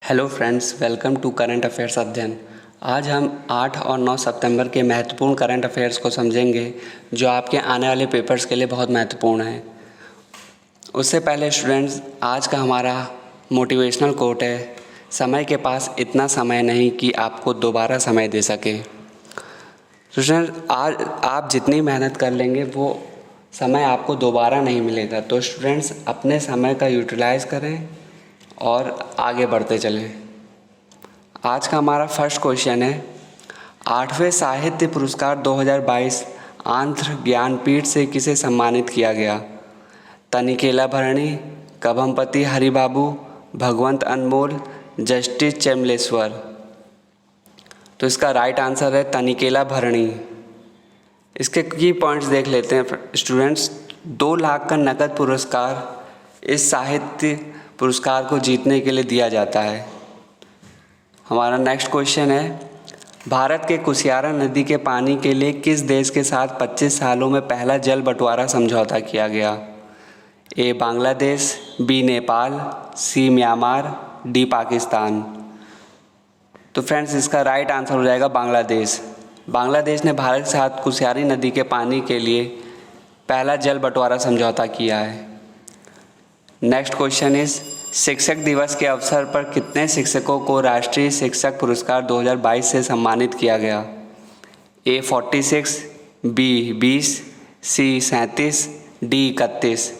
Hello friends, welcome to current affairs अध्ययन। आज हम 8 और 9 सितंबर के महत्वपूर्ण करंट अफेयर्स को समझेंगे जो आपके आने वाले पेपर्स के लिए बहुत महत्वपूर्ण हैं। उससे पहले स्टूडेंट्स, आज का हमारा मोटिवेशनल कोट है, समय के पास इतना समय नहीं कि आपको दोबारा समय दे सके। स्टूडेंट्स, आज आप जितनी मेहनत कर लेंगे वो समय आपको दोबारा नहीं मिलेगा। तो स्टूडेंट्स, अपने समय का यूटिलाइज़ करें और आगे बढ़ते चलें। आज का हमारा फर्स्ट क्वेश्चन है, 8वें साहित्य पुरस्कार 2022 आंध्र ज्ञानपीठ से किसे सम्मानित किया गया? तनिकेला भरणी, कभमपति हरिबाबू, भगवंत अनमोल, जस्टिस चेमलेश्वर। तो इसका राइट आंसर है तनिकेला भरणी। इसके की पॉइंट्स देख लेते हैं स्टूडेंट्स। 2 लाख का नकद पुरस्कार इस साहित्य पुरस्कार को जीतने के लिए दिया जाता है। हमारा नेक्स्ट क्वेश्चन है, भारत के कुशियारा नदी के पानी के लिए किस देश के साथ 25 सालों में पहला जल बंटवारा समझौता किया गया? ए बांग्लादेश, बी नेपाल, सी म्यांमार, डी पाकिस्तान। तो फ्रेंड्स, इसका राइट आंसर हो जाएगा बांग्लादेश। बांग्लादेश ने भारत के साथ कुशियारा नदी के पानी के लिए पहला जल बंटवारा समझौता किया है। नेक्स्ट क्वेश्चन इज, शिक्षक दिवस के अवसर पर कितने शिक्षकों को राष्ट्रीय शिक्षक पुरस्कार 2022 से सम्मानित किया गया? ए 46, बी 20, सी 37, डी 31।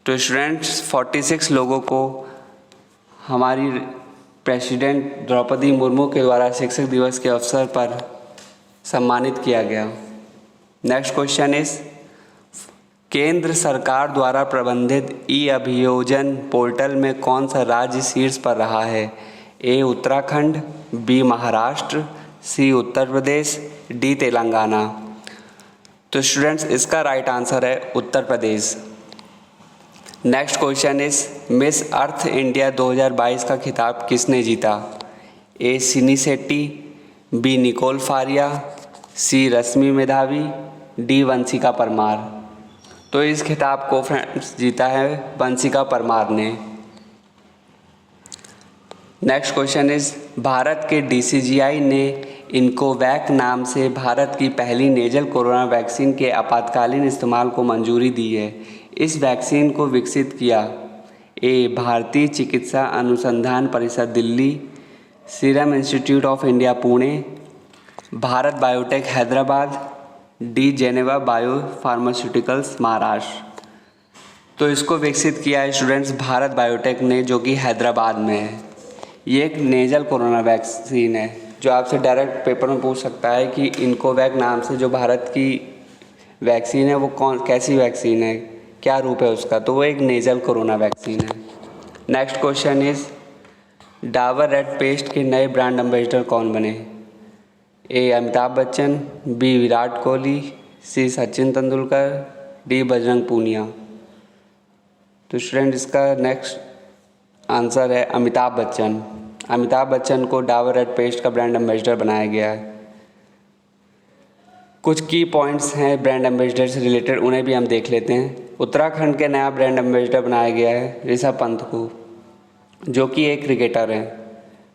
तो स्टूडेंट्स, 46 लोगों को हमारी प्रेसिडेंट द्रौपदी मुर्मू के द्वारा शिक्षक दिवस के अवसर पर सम्मानित किया गया। नेक्स्ट क्वेश्चन इज, केंद्र सरकार द्वारा प्रबंधित ई अभियोजन पोर्टल में कौन सा राज्य शीर्ष पर रहा है? A Uttarakhand, B Maharashtra, C Uttar Pradesh, D Telangana. तो स्टूडेंट्स, इसका राइट आंसर है Uttar Pradesh. Next question is, Miss Earth India 2022 का खिताब किसने जीता? A Sini Shetty, B Nicole Faria, C Rashmi Medhavi, D Vanshika Parmar. तो इस खिताब को फ्रेंड्स जीता है वंशिका परमार ने। नेक्स्ट क्वेश्चन इज, भारत के DCGI ने इनकोवैक नाम से भारत की पहली नेजल कोरोना वैक्सीन के आपातकालीन इस्तेमाल को मंजूरी दी है। इस वैक्सीन को विकसित किया? ए भारतीय चिकित्सा अनुसंधान परिषद Delhi, serum institute of India Pune, Bharat biotech Hyderabad, D Geneva bio pharmaceuticals Maharashtra. तो इसको विकसित किया है स्टूडेंट्स भारत बायोटेक ने, जो कि हैदराबाद में है। ये एक नेजल कोरोना वैक्सीन है जो आपसे डायरेक्ट पेपर में पूछ सकता है कि इनकोवैक नाम से जो भारत की वैक्सीन है वो कैसी वैक्सीन है, क्या रूप है उसका? तो वो एक नेजल कोरोना वैक्सीन है। Next question is, Dabur red paste के नए ब्रांड एम्बेसडर कौन बने? ए अमिताभ बच्चन, बी विराट कोहली, सी सचिन तेंदुलकर, डी बजरंग पूनिया। तो स्टूडेंट, इसका नेक्स्ट आंसर है अमिताभ बच्चन। अमिताभ बच्चन को डाबर रेड पेस्ट का ब्रांड एम्बेसडर बनाया गया है। कुछ की पॉइंट्स हैं ब्रांड एम्बेसडर से रिलेटेड, उन्हें भी हम देख लेते हैं। उत्तराखंड के नया ब्रांड एम्बेसडर बनाया गया है ऋषभ पंत को, जो कि एक क्रिकेटर हैं।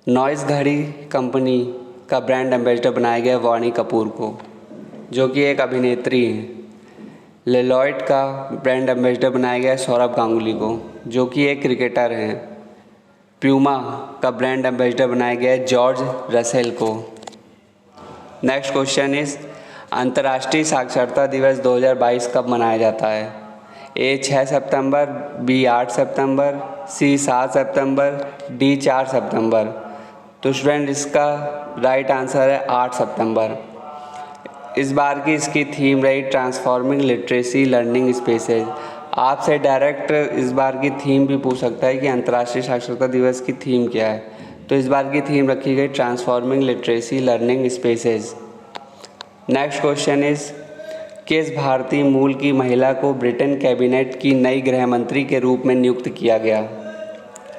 नॉइस घड़ी कंपनी का ब्रांड एम्बेसडर बनाया गया वाणी कपूर को, जो कि एक अभिनेत्री हैं। लेलॉयड का ब्रांड एम्बेसडर बनाया गया सौरभ गांगुली को, जो कि एक क्रिकेटर हैं। प्यूमा का ब्रांड एम्बेसडर बनाया गया है जॉर्ज रसेल को। नेक्स्ट क्वेश्चन इज, अंतर्राष्ट्रीय साक्षरता दिवस 2022 कब मनाया जाता है? ए 6 सितंबर, बी 8 सितंबर, सी 7 सितंबर, डी 4 सितंबर। तो स्टूडेंट, इसका राइट आंसर है 8 सितंबर। इस बार की इसकी थीम रही ट्रांसफॉर्मिंग लिटरेसी लर्निंग स्पेसेज। आपसे डायरेक्ट इस बार की थीम भी पूछ सकता है कि अंतर्राष्ट्रीय साक्षरता दिवस की थीम क्या है। तो इस बार की थीम रखी गई transforming literacy learning spaces. Next question is, किस भारतीय मूल की महिला को ब्रिटेन कैबिनेट की नई गृह मंत्री के रूप में नियुक्त किया गया?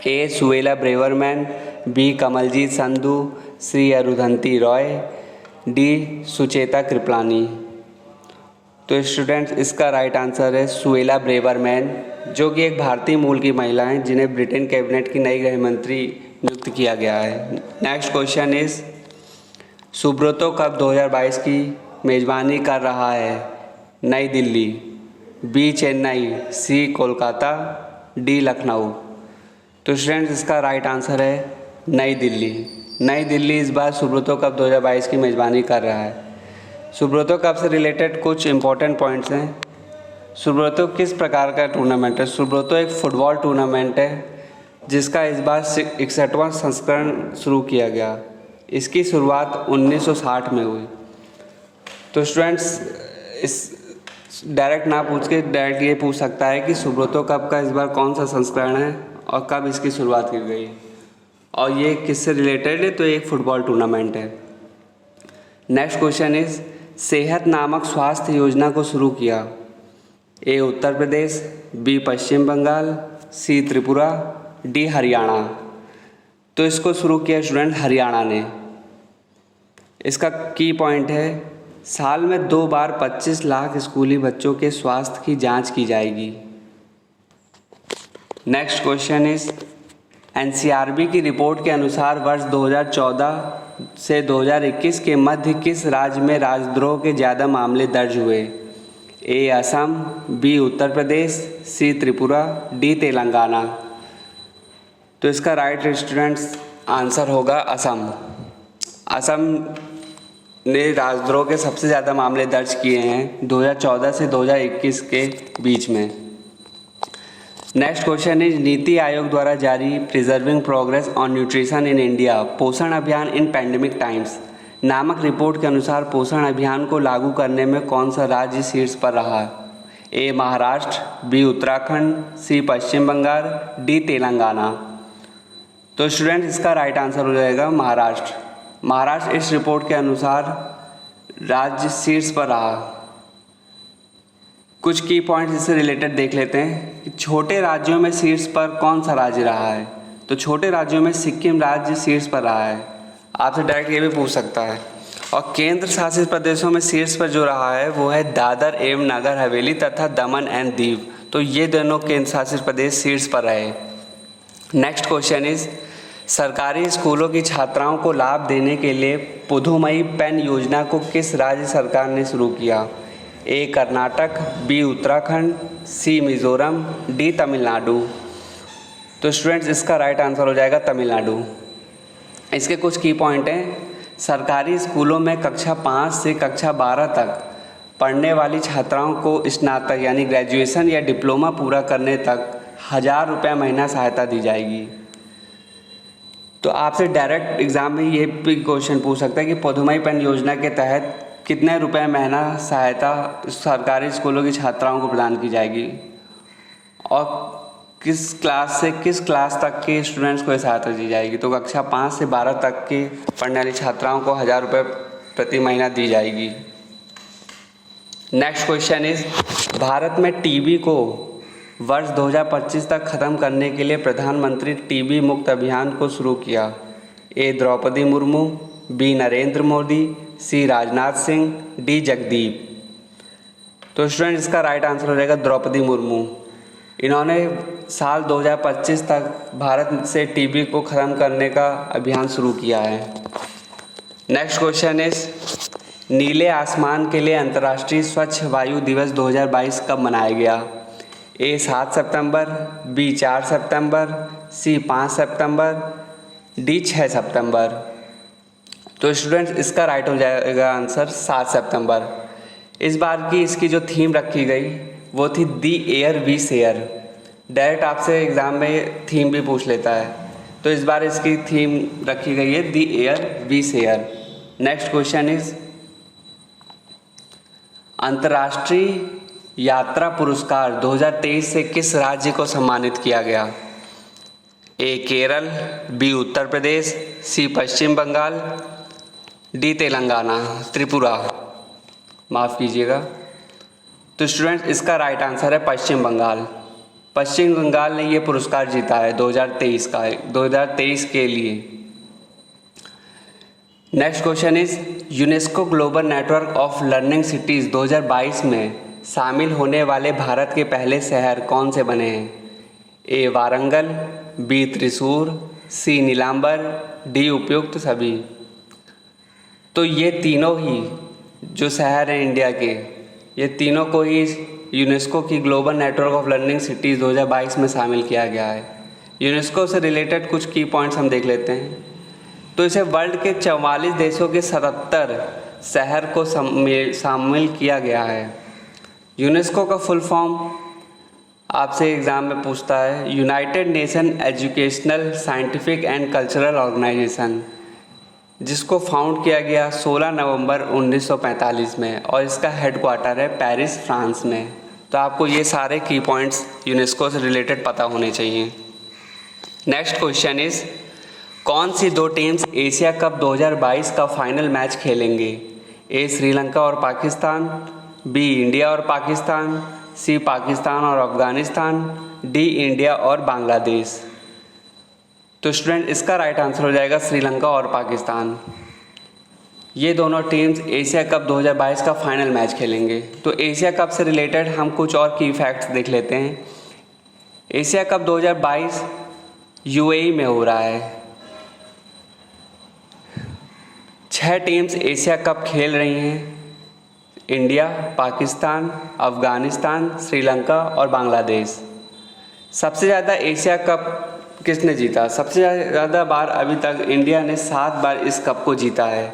A Suella Braverman, B Kamaljit Sandhu, C Arundhati Roy, D Sucheta Kripalani. तो स्टूडेंट्स, इसका राइट आंसर है सुएला ब्रेवरमैन, जो कि एक भारतीय मूल की महिला हैं जिन्हें ब्रिटेन कैबिनेट की नई गृह मंत्री नियुक्त किया गया है। Next question is Subroto cup 2022 की मेज़बानी कर रहा है? New Delhi, B Chennai, C Kolkata, D Lucknow. तो स्टूडेंट्स इसका राइट आंसर है नई दिल्ली। नई दिल्ली इस बार सुब्रतो कप 2022 की मेज़बानी कर रहा है। सुब्रतो कप से रिलेटेड कुछ इंपॉर्टेंट पॉइंट्स हैं। सुब्रतो किस प्रकार का टूर्नामेंट है? सुब्रतो एक फुटबॉल टूर्नामेंट है जिसका इस बार 61वां संस्करण शुरू किया गया। इसकी शुरुआत 1960 में हुई। तो स्टूडेंट्स इस डायरेक्ट ना पूछ के डायरेक्ट ये पूछ सकता है कि सुब्रतो कप का इस बार कौन सा संस्करण है और कब इसकी शुरुआत की गई और ये किससे रिलेटेड है? तो एक फुटबॉल टूर्नामेंट है। नेक्स्ट क्वेश्चन इज सेहत नामक स्वास्थ्य योजना को शुरू किया? ए उत्तर प्रदेश, बी पश्चिम बंगाल, सी त्रिपुरा, डी हरियाणा। तो इसको शुरू किया स्टूडेंट हरियाणा ने। इसका की पॉइंट है साल में 2 बार 25 लाख स्कूली बच्चों के स्वास्थ्य की जांच की जाएगी। नेक्स्ट क्वेश्चन इज एनसीआरबी की रिपोर्ट के अनुसार वर्ष 2014 से 2021 के मध्य किस राज्य में राजद्रोह के ज़्यादा मामले दर्ज हुए? ए असम, बी उत्तर प्रदेश, सी त्रिपुरा, डी तेलंगाना। तो इसका राइट स्टूडेंट्स आंसर होगा असम। असम ने राजद्रोह के सबसे ज़्यादा मामले दर्ज किए हैं 2014 से 2021 के बीच में। Next question is NITI Aayog द्वारा जारी preserving progress on nutrition in India पोषण अभियान इन पैंडेमिक टाइम्स नामक रिपोर्ट के अनुसार पोषण अभियान को लागू करने में कौन सा राज्य शीर्ष पर रहा? ए महाराष्ट्र, बी उत्तराखंड, सी पश्चिम बंगाल, डी तेलंगाना। तो स्टूडेंट इसका राइट आंसर हो जाएगा महाराष्ट्र। महाराष्ट्र इस रिपोर्ट के अनुसार राज्य शीर्ष पर रहा। कुछ की पॉइंट्स इससे रिलेटेड देख लेते हैं कि छोटे राज्यों में शीर्ष पर कौन सा राज्य रहा है? तो छोटे राज्यों में सिक्किम राज्य शीर्ष पर रहा है। आपसे डायरेक्ट ये भी पूछ सकता है। और केंद्र शासित प्रदेशों में शीर्ष पर जो रहा है वो है दादर एवं नगर हवेली तथा दमन एंड दीव। तो ये दोनों केंद्र शासित प्रदेश शीर्ष पर रहे। नेक्स्ट क्वेश्चन इज सरकारी स्कूलों की छात्राओं को लाभ देने के लिए पुधुमई पेन योजना को किस राज्य सरकार ने शुरू किया? ए कर्नाटक, बी उत्तराखंड, सी मिज़ोरम, डी तमिलनाडु। तो स्टूडेंट्स इसका राइट आंसर हो जाएगा तमिलनाडु। इसके कुछ की पॉइंट हैं। सरकारी स्कूलों में कक्षा 5 से कक्षा 12 तक पढ़ने वाली छात्राओं को स्नातक यानी ग्रेजुएशन या डिप्लोमा पूरा करने तक 1000 रुपये महीना सहायता दी जाएगी। तो आपसे डायरेक्ट एग्ज़ाम में ये भी क्वेश्चन पूछ सकता है कि पुधुमई पेन योजना के तहत कितने रुपए महीना सहायता सरकारी स्कूलों की छात्राओं को प्रदान की जाएगी और किस क्लास से किस क्लास तक के स्टूडेंट्स को सहायता दी जाएगी? तो कक्षा 5 से 12 तक की पढ़ने वाली छात्राओं को 1000 रुपये प्रति महीना दी जाएगी। नेक्स्ट क्वेश्चन इज भारत में टीबी को वर्ष 2025 तक खत्म करने के लिए प्रधानमंत्री टीबी मुक्त अभियान को शुरू किया? ए द्रौपदी मुर्मू, बी नरेंद्र मोदी, सी राजनाथ सिंह, डी जगदीप। तो स्टूडेंट इसका राइट आंसर हो जाएगा द्रौपदी मुर्मू। इन्होंने साल 2025 तक भारत से टीबी को ख़त्म करने का अभियान शुरू किया है। नेक्स्ट क्वेश्चन इज नीले आसमान के लिए अंतर्राष्ट्रीय स्वच्छ वायु दिवस 2022 कब मनाया गया? ए 7 सितंबर, बी 4 सितंबर, सी 5 सितंबर, डी 6 सितंबर। तो स्टूडेंट्स इसका राइट हो जाएगा आंसर 7 सितंबर। इस बार की इसकी जो थीम रखी गई वो थी the air we share. Direct आपसे एग्ज़ाम में थीम भी पूछ लेता है, तो इस बार इसकी थीम रखी गई है the air we share. Next question is अंतर्राष्ट्रीय यात्रा पुरस्कार 2023 से किस राज्य को सम्मानित किया गया? ए केरल, बी उत्तर प्रदेश, सी पश्चिम बंगाल, डी तेलंगाना, त्रिपुरा, माफ़ कीजिएगा। तो स्टूडेंट्स इसका राइट आंसर है पश्चिम बंगाल। पश्चिम बंगाल ने ये पुरस्कार जीता है 2023 के लिए। Next question is UNESCO global network of learning cities 2022 में शामिल होने वाले भारत के पहले शहर कौन से बने हैं? ए वारंगल, बी त्रिशूर, सी नीलांबर, डी उपयुक्त सभी। तो ये तीनों ही जो शहर हैं इंडिया के, ये तीनों को ही यूनेस्को की global network of learning cities 2022 में शामिल किया गया है। यूनेस्को से रिलेटेड कुछ की पॉइंट्स हम देख लेते हैं। तो इसे वर्ल्ड के 44 देशों के 77 शहर को शामिल किया गया है। यूनेस्को का फुल फॉर्म आपसे एग्ज़ाम में पूछता है United Nation Educational Scientific and Cultural Organization, जिसको फाउंड किया गया 16 नवंबर 1945 में और इसका हेडक्वार्टर है पेरिस, फ्रांस में। तो आपको ये सारे की पॉइंट्स यूनेस्को से रिलेटेड पता होने चाहिए। नेक्स्ट क्वेश्चन इज़ कौन सी दो टीम्स एशिया कप 2022 का फाइनल मैच खेलेंगे? ए श्रीलंका और पाकिस्तान, बी इंडिया और पाकिस्तान, सी पाकिस्तान और अफगानिस्तान, डी इंडिया और बांग्लादेश। तो स्टूडेंट इसका राइट आंसर हो जाएगा श्रीलंका और पाकिस्तान। ये दोनों टीम्स एशिया कप 2022 का फाइनल मैच खेलेंगे। तो एशिया कप से रिलेटेड हम कुछ और की फैक्ट्स देख लेते हैं। एशिया कप 2022 यूएई में हो रहा है। 6 टीम्स एशिया कप खेल रही हैं, इंडिया, पाकिस्तान, अफगानिस्तान, श्रीलंका और बांग्लादेश। सबसे ज़्यादा एशिया कप किसने जीता? सबसे ज़्यादा बार अभी तक इंडिया ने 7 बार इस कप को जीता है,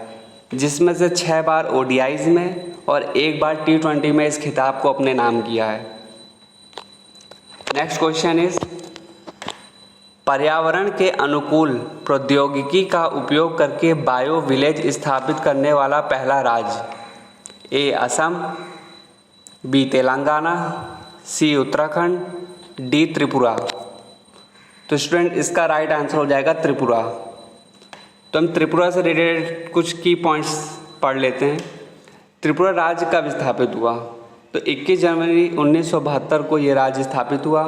जिसमें से 6 बार ओडीआईज में और 1 बार T20 में इस खिताब को अपने नाम किया है। नेक्स्ट क्वेश्चन इज पर्यावरण के अनुकूल प्रौद्योगिकी का उपयोग करके बायो विलेज स्थापित करने वाला पहला राज्य? ए असम, बी तेलंगाना, सी उत्तराखंड, डी त्रिपुरा। तो स्टूडेंट इसका राइट आंसर हो जाएगा त्रिपुरा। तो हम त्रिपुरा से रिलेटेड कुछ की पॉइंट्स पढ़ लेते हैं। त्रिपुरा राज्य कब स्थापित हुआ? तो 21 जनवरी 1972 को ये राज्य स्थापित हुआ।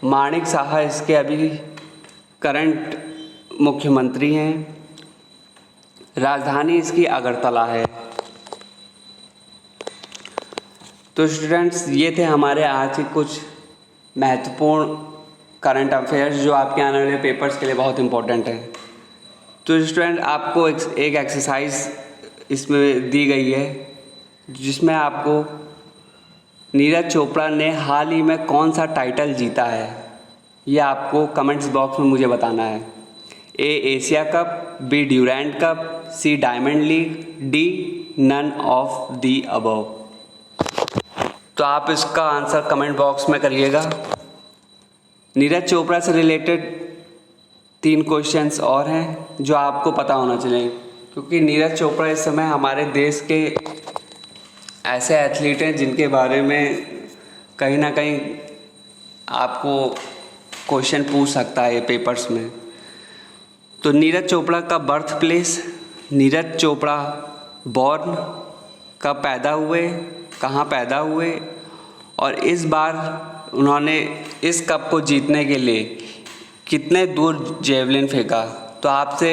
माणिक साहा इसके अभी करंट मुख्यमंत्री हैं। राजधानी इसकी अगरतला है। तो स्टूडेंट्स ये थे हमारे आज के कुछ महत्वपूर्ण करंट अफेयर्स जो आपके आने वाले पेपर्स के लिए बहुत इंपॉर्टेंट है। तो स्टूडेंट आपको एक एक्सरसाइज इसमें दी गई है, जिसमें आपको नीरज चोपड़ा ने हाल ही में कौन सा टाइटल जीता है, ये आपको कमेंट्स बॉक्स में मुझे बताना है। A Asia cup, B Durand cup, C diamond league, D none of the above. तो आप इसका आंसर कमेंट बॉक्स में करिएगा। नीरज चोपड़ा से रिलेटेड 3 क्वेश्चंस और हैं जो आपको पता होना चाहिए, क्योंकि नीरज चोपड़ा इस समय हमारे देश के ऐसे एथलीट हैं जिनके बारे में कहीं ना कहीं आपको क्वेश्चन पूछ सकता है पेपर्स में। तो नीरज चोपड़ा का birth place, Neeraj Chopra born, कब पैदा हुए, कहाँ पैदा हुए, और इस बार उन्होंने इस कप को जीतने के लिए कितने दूर जेवलिन फेंका। तो आपसे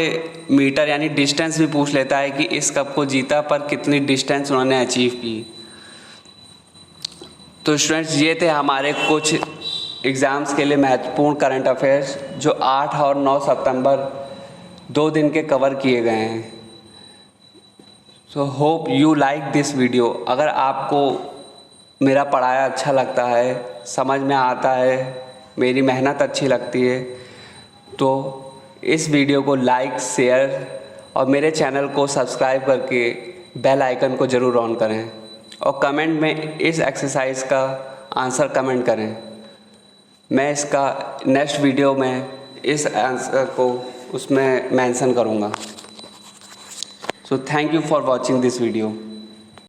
मीटर यानी डिस्टेंस भी पूछ लेता है कि इस कप को जीता पर कितनी डिस्टेंस उन्होंने अचीव की। तो स्टूडेंट्स ये थे हमारे कुछ एग्ज़ाम्स के लिए महत्वपूर्ण करंट अफेयर्स जो 8 और 9 सितंबर 2 दिन के कवर किए गए हैं। So hope you like this video. अगर आपको मेरा पढ़ाया अच्छा लगता है, समझ में आता है, मेरी मेहनत अच्छी लगती है, तो इस वीडियो को लाइक, शेयर और मेरे चैनल को सब्सक्राइब करके बेल आइकन को ज़रूर ऑन करें और कमेंट में इस एक्सरसाइज का आंसर कमेंट करें। मैं इसका नेक्स्ट वीडियो में इस आंसर को उसमें मेंशन करूँगा। So thank you for watching this video.